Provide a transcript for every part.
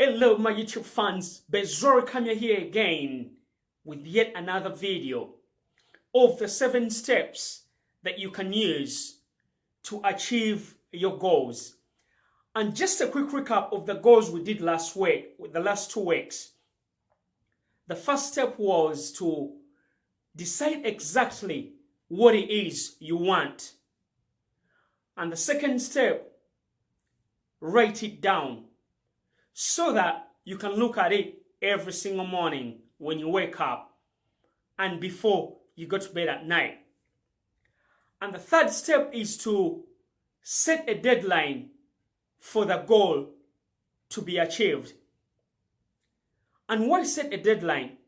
Hello my YouTube fans, Bezori Kamya here again with yet another video of the 7 steps that you can use to achieve your goals. And just a quick recap of the goals we did last week, with the last 2 weeks. The first step was to decide exactly what it is you want. And the second step, write it down, so that you can look at it every single morning when you wake up and before you go to bed at night. And the third step is to set a deadline for the goal to be achieved. And why set a deadline?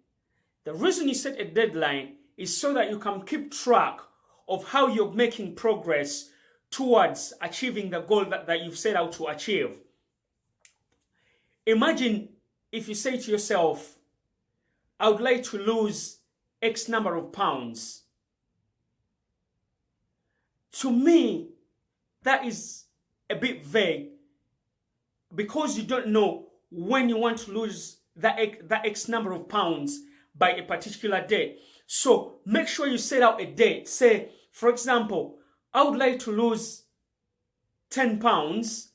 The reason you set a deadline is so that you can keep track of how you're making progress towards achieving the goal that you've set out to achieve. Imagine if you say to yourself, I would like to lose X number of pounds. To me, that is a bit vague because you don't know when you want to lose that X number of pounds by a particular date. So make sure you set out a date. Say, for example, I would like to lose 10 pounds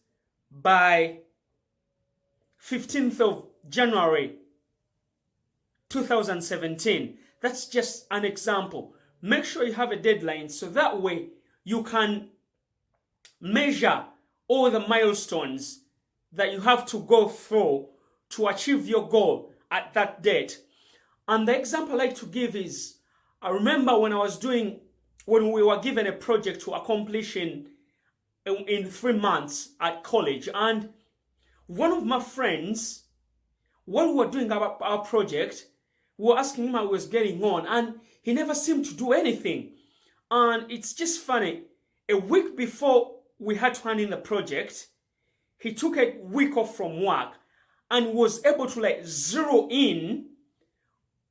by 15th of January 2017. That's just an example. Make sure you have a deadline so that way you can measure all the milestones that you have to go through to achieve your goal at that date. And the example I like to give is, I remember when we were given a project to accomplish in 3 months at college, and one of my friends, when we were doing our project, we were asking him how he was getting on, and he never seemed to do anything. And it's just funny, a week before we had to hand in the project, he took a week off from work and was able to zero in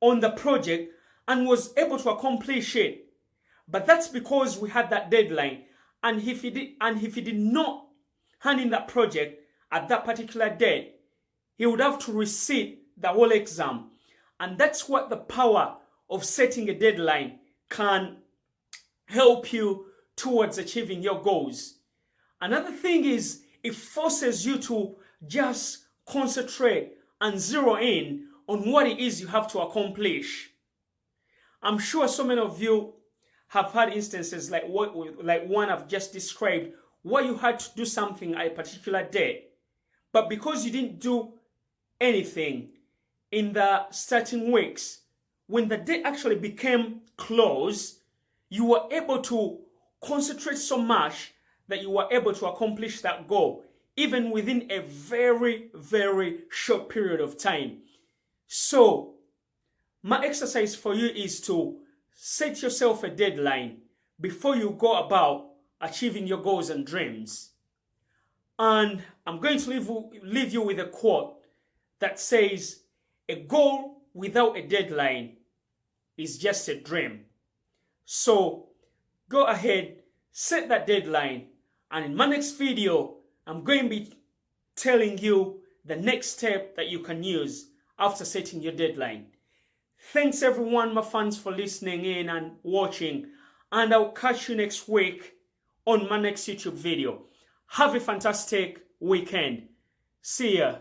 on the project and was able to accomplish it. But that's because we had that deadline. And if he did not hand in that project at that particular date, he would have to resit the whole exam. And that's what the power of setting a deadline can help you towards achieving your goals. Another thing is, it forces you to just concentrate and zero in on what it is you have to accomplish. I'm sure so many of you have had instances like one I've just described, where you had to do something at a particular date, but because you didn't do anything in the starting weeks, when the date actually became close, you were able to concentrate so much that you were able to accomplish that goal, even within a very, very short period of time. So, my exercise for you is to set yourself a deadline before you go about achieving your goals and dreams. And I'm going to leave you with a quote that says, a goal without a deadline is just a dream. So go ahead, set that deadline, and in my next video, I'm going to be telling you the next step that you can use after setting your deadline. Thanks everyone, my fans, for listening in and watching, and I'll catch you next week on my next YouTube video. Have a fantastic weekend. See ya.